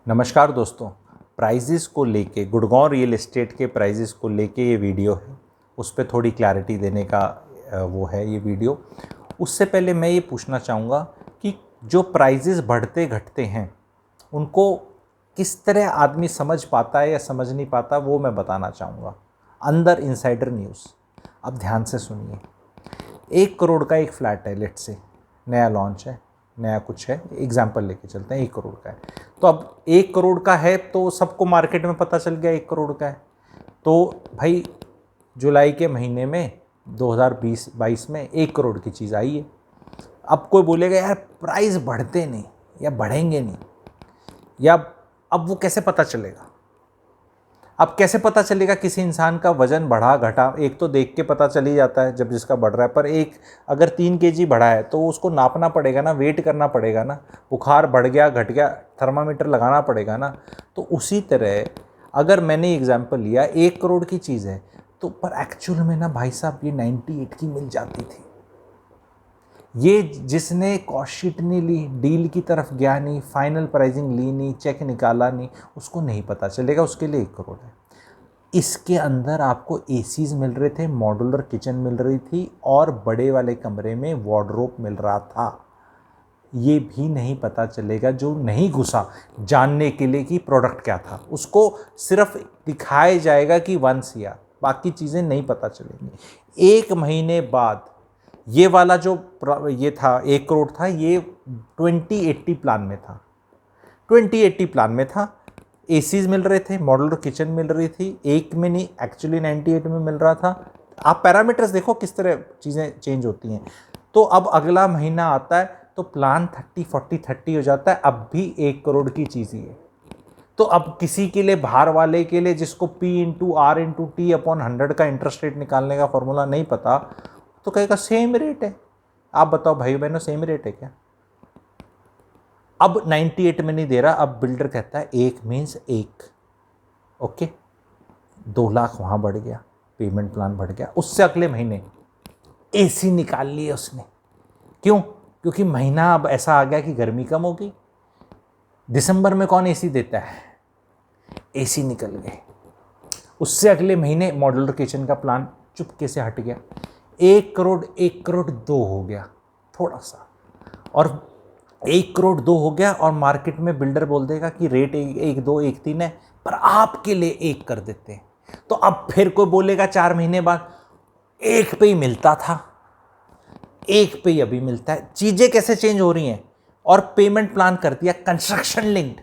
नमस्कार दोस्तों। प्राइजेस को लेके गुड़गांव रियल एस्टेट के प्राइजेस को लेके ये वीडियो है, उस पर थोड़ी क्लैरिटी देने का वो है ये वीडियो। उससे पहले मैं ये पूछना चाहूँगा कि जो प्राइजेस बढ़ते घटते हैं उनको किस तरह आदमी समझ पाता है या समझ नहीं पाता, वो मैं बताना चाहूँगा अंदर इनसाइडर न्यूज़। अब ध्यान से सुनिए। 1 करोड़ का एक फ्लैट है, लेट से नया लॉन्च है, नया कुछ है, एग्जाम्पल लेके चलते हैं। 1 करोड़ का है तो अब 1 करोड़ का है तो सबको मार्केट में पता चल गया 1 करोड़ का है। तो भाई जुलाई के महीने में 2020-22 में 1 करोड़ की चीज़ आई है। अब कोई बोलेगा यार प्राइस बढ़ते नहीं या बढ़ेंगे नहीं, या अब वो कैसे पता चलेगा? अब कैसे पता चलेगा किसी इंसान का वजन बढ़ा घटा? एक तो देख के पता चल ही जाता है जब जिसका बढ़ रहा है, पर एक अगर 3 kg बढ़ा है तो उसको नापना पड़ेगा ना, वेट करना पड़ेगा ना, बुखार बढ़ गया घट गया थर्मामीटर लगाना पड़ेगा ना। तो उसी तरह अगर मैंने एग्जाम्पल लिया 1 करोड़ की चीज़ है तो पर एक्चुअल में ना भाई साहब ये 98 की मिल जाती थी। ये जिसने कॉस्ट शीट नहीं ली, डील की तरफ गया नहीं, फाइनल प्राइसिंग ली नहीं, चेक निकाला नहीं, उसको नहीं पता चलेगा, उसके लिए 1 करोड़ है। इसके अंदर आपको एसीज मिल रहे थे, मॉड्यूलर किचन मिल रही थी और बड़े वाले कमरे में वार्डरोब मिल रहा था। ये भी नहीं पता चलेगा जो नहीं घुसा जानने के लिए कि प्रोडक्ट क्या था, उसको सिर्फ दिखाया जाएगा कि 1 CR, बाकी चीज़ें नहीं पता चलेंगी। 1 महीने बाद ये वाला जो ये था 1 करोड़ था, ये 2080 प्लान में था। 2080 प्लान में था, एसीज मिल रहे थे, मॉड्यूलर किचन मिल रही थी, एक में नहीं एक्चुअली 98 में मिल रहा था। आप पैरामीटर्स देखो किस तरह चीज़ें चेंज होती हैं। तो अब अगला महीना आता है तो प्लान 30-40-30 हो जाता है, अब भी 1 करोड़ की चीज़ ही है। तो अब किसी के लिए बाहर वाले के लिए जिसको P/R/T/100 का इंटरेस्ट रेट निकालने का फॉर्मूला नहीं पता तो कहेगा सेम रेट है। आप बताओ भाई बहनों, सेम रेट है क्या? अब 98 में नहीं दे रहा, अब बिल्डर कहता है 1 मीन्स 1, ओके 2 लाख वहाँ बढ़ गया, पेमेंट प्लान बढ़ गया। उससे अगले महीने एसी निकाल लिए उसने। क्यों? क्योंकि महीना अब ऐसा आ गया कि गर्मी कम होगी। दिसंबर में कौन एसी देता है? एसी निकल गए। उससे अगले महीने मॉड्यूलर किचन का प्लान चुपके से हट गया। 1 करोड़ 1 करोड़ 2 हो गया थोड़ा सा, और 1 करोड़ 2 हो गया, और मार्केट में बिल्डर बोल देगा कि रेट 1-2-1-3 है, पर आपके लिए 1 कर देते हैं। तो अब फिर कोई बोलेगा 4 महीने बाद 1 पे ही मिलता था, 1 पे ही अभी मिलता है। चीजें कैसे चेंज हो रही हैं। और पेमेंट प्लान कर दिया कंस्ट्रक्शन लिंक्ड,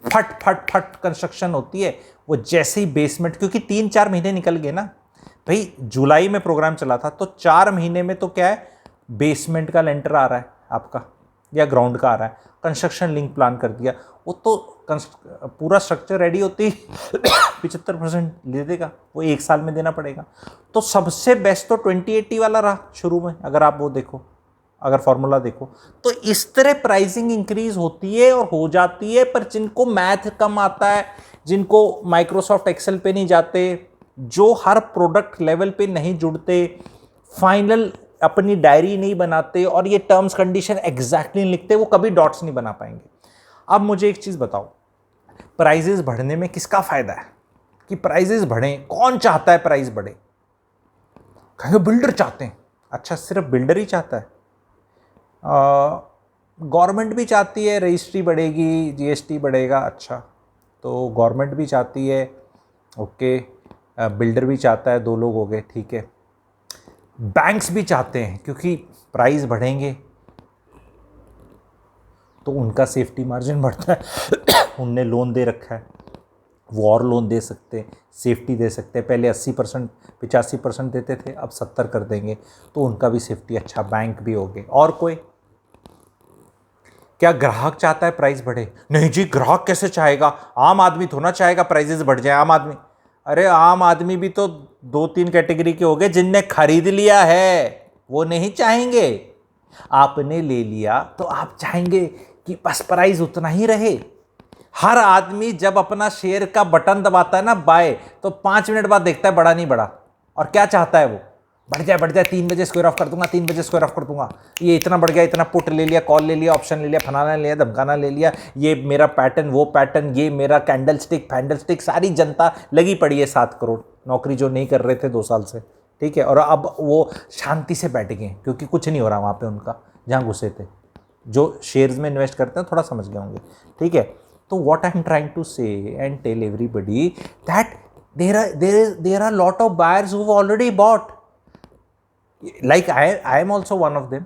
फट फट फट कंस्ट्रक्शन होती है वो जैसे ही बेसमेंट, क्योंकि 3-4 महीने निकल गए ना भाई। जुलाई में प्रोग्राम चला था तो 4 महीने में तो क्या है, बेसमेंट का लेंटर आ रहा है आपका या ग्राउंड का आ रहा है, कंस्ट्रक्शन लिंक प्लान कर दिया, वो तो पूरा स्ट्रक्चर रेडी होती 75% दे देगा, वो 1 साल में देना पड़ेगा। तो सबसे बेस्ट तो 2080 वाला रहा शुरू में, अगर आप वो देखो, अगर फॉर्मूला देखो तो इस तरह प्राइसिंग इंक्रीज होती है और हो जाती है। पर जिनको मैथ कम आता है, जिनको माइक्रोसॉफ्ट एक्सेल पे नहीं जाते, जो हर प्रोडक्ट लेवल पे नहीं जुड़ते, फाइनल अपनी डायरी नहीं बनाते और ये टर्म्स कंडीशन एग्जैक्टली नहीं लिखते, वो कभी डॉट्स नहीं बना पाएंगे। अब मुझे एक चीज़ बताओ, प्राइजेस बढ़ने में किसका फायदा है कि प्राइजेस बढ़े? कौन चाहता है प्राइस बढ़े? कहेंगे बिल्डर चाहते हैं। अच्छा, सिर्फ बिल्डर ही चाहता है? गवर्नमेंट भी चाहती है, रजिस्ट्री बढ़ेगी, जीएसटी बढ़ेगा। अच्छा, तो गवर्नमेंट भी चाहती है, ओके, बिल्डर भी चाहता है, 2 लोग हो गए, ठीक है। बैंक्स भी चाहते हैं क्योंकि प्राइस बढ़ेंगे तो उनका सेफ्टी मार्जिन बढ़ता है उनने लोन दे रखा है, वो और लोन दे सकते हैं, सेफ्टी दे सकते हैं। पहले 80% 85% देते थे, अब 70 कर देंगे, तो उनका भी सेफ्टी अच्छा, बैंक भी हो गए। और कोई? क्या ग्राहक चाहता है प्राइस बढ़े? नहीं जी, ग्राहक कैसे चाहेगा, आम आदमी थोड़ा चाहेगा प्राइसेस बढ़ जाए। आम आदमी, अरे आम आदमी भी तो 2-3 कैटेगरी के हो गए, जिनने खरीद लिया है वो नहीं चाहेंगे। आपने ले लिया तो आप चाहेंगे कि बस प्राइस उतना ही रहे। हर आदमी जब अपना शेयर का बटन दबाता है ना बाय, तो 5 मिनट बाद देखता है बढ़ा नहीं बढ़ा, और क्या चाहता है वो? बढ़ जाए 3 बजे स्क्वायर ऑफ कर दूंगा, 3 बजे स्क्वायर ऑफ कर दूंगा, ये इतना बढ़ गया, इतना पुट ले लिया, कॉल ले लिया, ऑप्शन ले लिया, फलाना ले लिया, धमकाना ले लिया, ये मेरा पैटर्न, वो पैटर्न, ये मेरा कैंडल स्टिक, सारी जनता लगी पड़ी है 7 करोड़ नौकरी जो नहीं कर रहे थे 2 साल से, ठीक है। और अब वो शांति से बैठ गए क्योंकि कुछ नहीं हो रहा वहाँ पे उनका, जहाँ घुसे थे। जो शेयर्स में इन्वेस्ट करते हैं थोड़ा समझ गए होंगे, ठीक है। तो what I am trying to say and tell everybody that there are lot of buyers who already bought, like I am also one of them.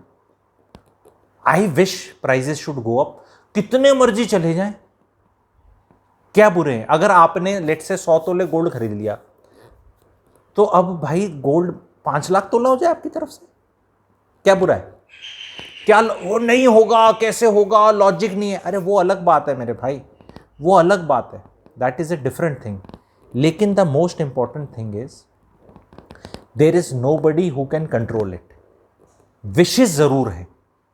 I wish prices should go up. कितने मर्जी चले जाएं, क्या बुरे हैं। अगर आपने late से 100 तोले गोल्ड खरीद लिया तो अब भाई गोल्ड 5 लाख तोला हो जाए आपकी तरफ से, क्या बुरा है? क्या वो नहीं होगा, कैसे होगा, लॉजिक नहीं है। अरे वो अलग बात है मेरे भाई, वो अलग बात है, that is a different thing. लेकिन the most important thing is there is nobody who can control it. विशेष जरूर है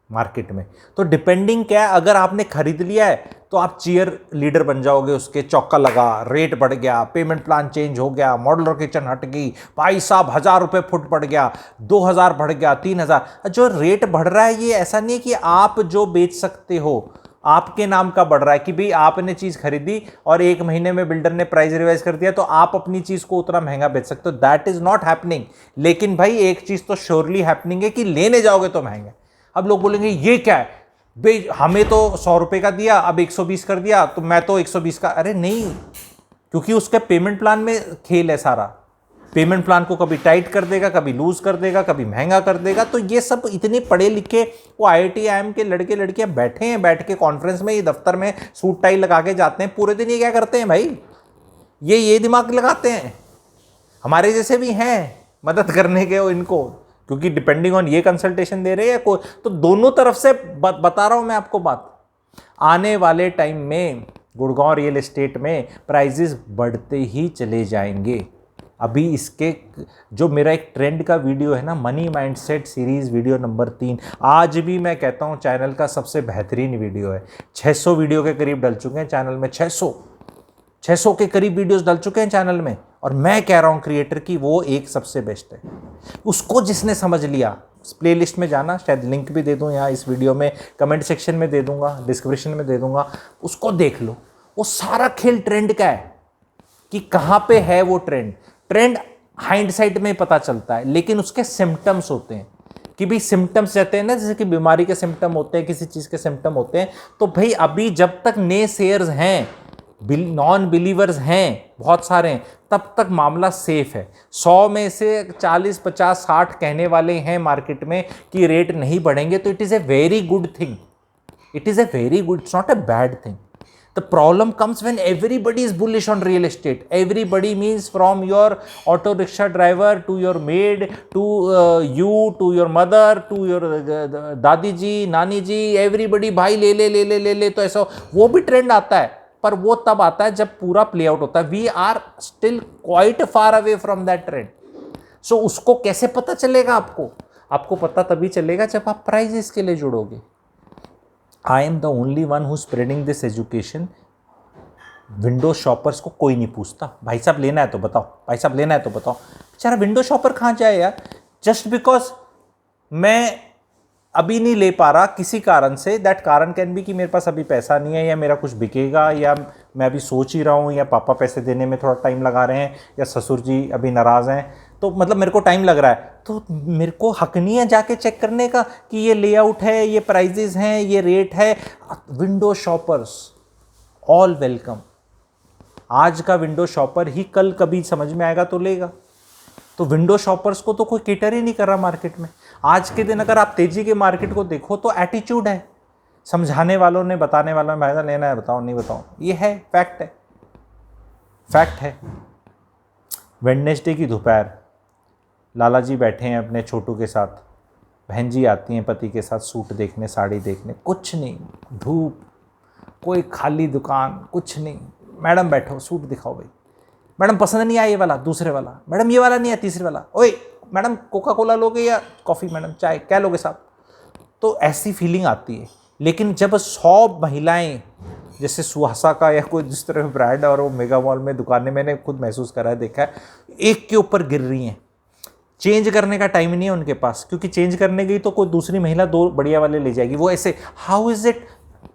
मार्केट में, तो डिपेंडिंग क्या है, अगर आपने खरीद लिया है तो आप चीयर लीडर बन जाओगे उसके, चौका लगा, रेट बढ़ गया, पेमेंट प्लान चेंज हो गया, मॉडुलर किचन हट गई, भाई साहब 1000 रुपये फुट बढ़ गया, 2000 बढ़ गया, 3000। जो रेट बढ़ रहा है ये ऐसा नहीं कि आप जो बेच सकते हो आपके नाम का बढ़ रहा है कि भाई आपने चीज खरीदी और 1 महीने में बिल्डर ने प्राइस रिवाइज कर दिया तो आप अपनी चीज को उतना महंगा बेच सकते हो। That is not happening. लेकिन भाई एक चीज तो श्योरली हैपनिंग है कि लेने जाओगे तो महंगा। अब लोग बोलेंगे ये क्या है भाई, हमें तो 100 रुपए का दिया अब 120 कर दिया तो मैं तो 120 का। अरे नहीं, क्योंकि उसके पेमेंट प्लान में खेल है सारा। पेमेंट प्लान को कभी टाइट कर देगा, कभी लूज कर देगा, कभी महंगा कर देगा। तो ये सब इतने पढ़े लिखे वो IIT IIM के लड़के लड़कियां बैठे हैं, बैठ के कॉन्फ्रेंस में, ये दफ्तर में सूट टाई लगा के जाते हैं पूरे दिन। ये क्या करते हैं भाई, ये दिमाग लगाते हैं। हमारे जैसे भी हैं मदद करने के वो इनको, क्योंकि डिपेंडिंग ऑन ये कंसल्टेशन दे रहे हैं कोई, तो दोनों तरफ से बता रहा हूं मैं आपको बात। आने वाले टाइम में गुड़गांव रियल एस्टेट में प्राइजेस बढ़ते ही चले जाएंगे। अभी इसके जो मेरा एक ट्रेंड का वीडियो है ना, money mindset series video number 3, आज भी मैं कहता हूं चैनल का सबसे बेहतरीन वीडियो है। 600 वीडियो के करीब डल चुके हैं चैनल में, 600 के करीब वीडियोस डल चुके हैं चैनल में। और मैं कह रहा हूं क्रिएटर की वो एक सबसे बेस्ट है। उसको जिसने समझ लिया, प्ले लिस्ट में जाना, शायद लिंक भी दे दूं यहाँ इस वीडियो में, कमेंट सेक्शन में दे दूंगा, डिस्क्रिप्शन में दे दूंगा, उसको देख लो। वो सारा खेल ट्रेंड का है कि कहाँ पे है वो ट्रेंड। ट्रेंड हाइंडसाइट में पता चलता है, लेकिन उसके सिम्टम्स होते हैं कि भाई सिम्टम्स रहते हैं ना, जैसे कि बीमारी के सिम्टम होते हैं, किसी चीज़ के सिम्टम होते हैं। तो भाई अभी जब तक नेसेयर्स हैं, नॉन बिलीवर्स हैं बहुत सारे हैं, तब तक मामला सेफ है। 100 में से 40, 50, 60 कहने वाले हैं मार्केट में कि रेट नहीं बढ़ेंगे, तो it is a very good thing. It is a very good, it's not a bad thing. The problem comes when everybody is bullish on real estate. Everybody means from your auto rickshaw driver to your maid to you to your mother to your दादी जी, नानी जी, everybody भाई ले ले ले ले ले ले। तो ऐसा वो भी ट्रेंड आता है, पर वो तब आता है जब पूरा प्ले आउट होता है। We are still quite far away from that trend. So उसको कैसे पता चलेगा आपको? आपको पता तभी चलेगा जब आप प्राइजेस के लिए जुड़ोगे। I am the only one who's spreading this education. Window shoppers को कोई नहीं पूछता, भाई साहब लेना है तो बताओ, भाई साहब लेना है तो बताओ। बेचारा विंडो शॉपर कहाँ जाए यार, जस्ट बिकॉज मैं अभी नहीं ले पा रहा किसी कारण से। दैट कारण कैन बी कि मेरे पास अभी पैसा नहीं है, या मेरा कुछ बिकेगा, या मैं अभी सोच ही रहा हूँ, या पापा पैसे देने में थोड़ा टाइम लगा रहे हैं, या ससुर जी अभी नाराज़ हैं, तो मतलब मेरे को टाइम लग रहा है। तो मेरे को हक नहीं है जाके चेक करने का कि ये लेआउट है, ये प्राइजेस हैं, ये रेट है। Window shoppers all welcome. आज का विंडो शॉपर ही कल कभी समझ में आएगा तो लेगा। तो विंडो शॉपर्स को तो कोई केटर ही नहीं कर रहा मार्केट में। आज के दिन अगर आप तेजी के मार्केट को देखो तो एटीट्यूड है, समझाने वालों ने, बताने वालों ने, भाई लेना है बताओ, नहीं बताओ, ये है फैक्ट है, फैक्ट है। वेडनेसडे की दोपहर लाला जी बैठे हैं अपने छोटू के साथ, बहन जी आती हैं पति के साथ सूट देखने, साड़ी देखने, कुछ नहीं, धूप, कोई खाली दुकान, कुछ नहीं। मैडम बैठो, सूट दिखाओ भाई। मैडम पसंद नहीं आया ये वाला, दूसरे वाला। मैडम ये वाला नहीं है, तीसरे वाला। ओए मैडम कोका कोला लोगे या कॉफ़ी? मैडम चाय क्या लोगे साहब? तो ऐसी फीलिंग आती है। लेकिन जब 100 महिलाएं, जैसे सुहासा का या कोई जिस तरह ब्रांड, और वो मेगा मॉल में दुकानें मैंने खुद महसूस करा है, देखा है, एक के ऊपर गिर रही हैं, चेंज करने का टाइम नहीं है उनके पास, क्योंकि चेंज करने गई तो कोई दूसरी महिला 2 बढ़िया वाले ले जाएगी। वो ऐसे, हाउ इज इट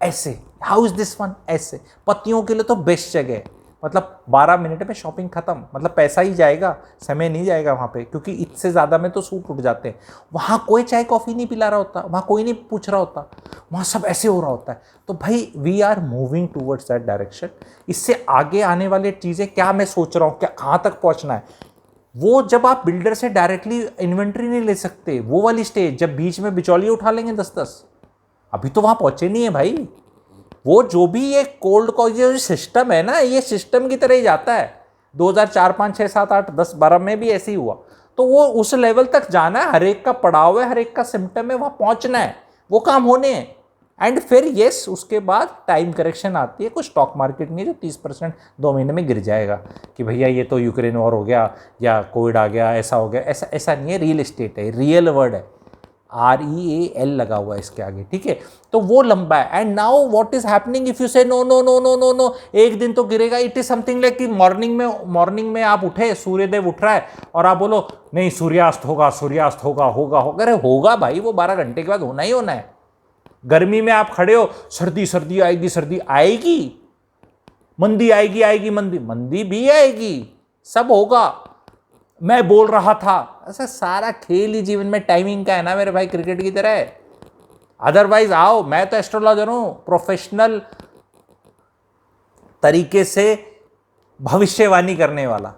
ऐसे, हाउ इज दिस वन ऐसे। पतियों के लिए तो बेस्ट जगह है, मतलब 12 मिनट में शॉपिंग खत्म, मतलब पैसा ही जाएगा, समय नहीं जाएगा वहाँ पे, क्योंकि इससे ज़्यादा में तो सूट उठ जाते हैं। वहाँ कोई चाय कॉफ़ी नहीं पिला रहा होता, वहाँ कोई नहीं पूछ रहा होता, वहाँ सब ऐसे हो रहा होता है। तो भाई we are moving towards that direction. इससे आगे आने वाली चीज़ें क्या मैं सोच रहा हूँ, क्या कहाँ तक पहुँचना है, वो जब आप बिल्डर से डायरेक्टली इन्वेंट्री नहीं ले सकते, वो वाली स्टेज जब बीच में बिचौलिए उठा लेंगे 10-10, अभी तो वहाँ पहुँचे नहीं है भाई। वो जो भी ये कोल्ड कॉल जो सिस्टम है ना, ये सिस्टम की तरह ही जाता है। 2004, 5, 6, 7, 8, 10, 12 में भी ऐसे ही हुआ। तो वो उस लेवल तक जाना है, हर एक का पड़ाव है, हर एक का सिम्टम है, वहाँ पहुँचना है, वो काम होने हैं। एंड फिर यस, उसके बाद टाइम करेक्शन आती है। कुछ स्टॉक मार्केट नहीं जो 30% 2 महीने में गिर जाएगा कि भैया ये तो यूक्रेन वॉर हो गया या कोविड आ गया, ऐसा हो गया, ऐसा नहीं है। रियल एस्टेट है, रियल वर्ड है, REAL लगा हुआ है इसके आगे, ठीक है। तो वो लंबा है। And now what is happening if you say no no no no no no, एक दिन तो गिरेगा। इट इज समथिंग लाइक कि मॉर्निंग में आप उठे, सूर्यदेव उठ रहा है और आप बोलो नहीं सूर्यास्त होगा, सूर्यास्त होगा, होगा होगा। अरे होगा भाई, वो 12 घंटे के बाद होना ही होना है। गर्मी में आप खड़े हो, सर्दी आएगी, सर्दी आएगी, मंदी आएगी, आएगी मंदी भी आएगी, सब होगा। मैं बोल रहा था, ऐसा सारा खेल ही जीवन में टाइमिंग का है ना मेरे भाई, क्रिकेट की तरह है। अदरवाइज आओ, मैं तो एस्ट्रोलॉजर हूं, प्रोफेशनल तरीके से भविष्यवाणी करने वाला।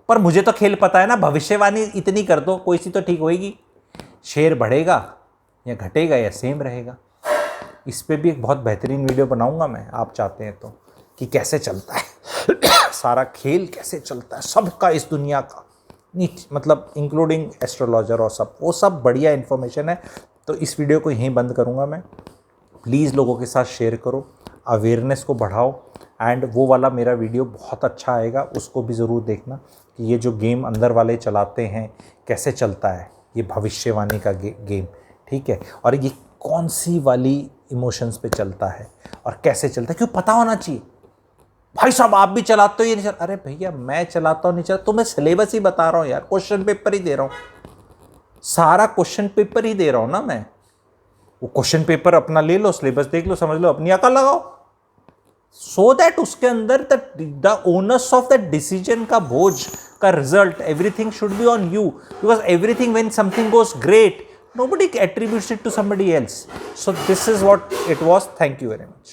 पर मुझे तो खेल पता है ना, भविष्यवाणी इतनी कर दो कोई सी तो ठीक होएगी। शेयर बढ़ेगा या घटेगा या सेम रहेगा। इस पे भी एक बहुत बेहतरीन वीडियो बनाऊंगा मैं, आप चाहते हैं तो, कि कैसे चलता है सारा खेल, कैसे चलता है सबका इस दुनिया का, मतलब इंक्लूडिंग एस्ट्रोलॉजर और सब, वो सब बढ़िया इन्फॉर्मेशन है। तो इस वीडियो को यहीं बंद करूंगा मैं। प्लीज़ लोगों के साथ शेयर करो, अवेयरनेस को बढ़ाओ। एंड वो वाला मेरा वीडियो बहुत अच्छा आएगा, उसको भी ज़रूर देखना कि ये जो गेम अंदर वाले चलाते हैं कैसे चलता है, ये भविष्यवाणी का गेम, ठीक है। और ये कौन सी वाली इमोशंस पे चलता है और कैसे चलता है, क्यों पता होना चाहिए। भाई साहब आप भी चलाते हो ये नहीं चल, अरे भैया मैं चलाता हूँ नहीं चलाता, तो मैं सिलेबस ही बता रहा हूँ यार, क्वेश्चन पेपर ही दे रहा हूँ, सारा क्वेश्चन पेपर ही दे रहा हूँ ना मैं। वो क्वेश्चन पेपर अपना ले लो, सिलेबस देख लो, समझ लो, अपनी अकल लगाओ, सो दैट उसके अंदर the owners of the decision का बोझ का result, everything should be on you, because everything when something goes great, nobody attributes it to somebody else. So this is what it was. Thank you very much.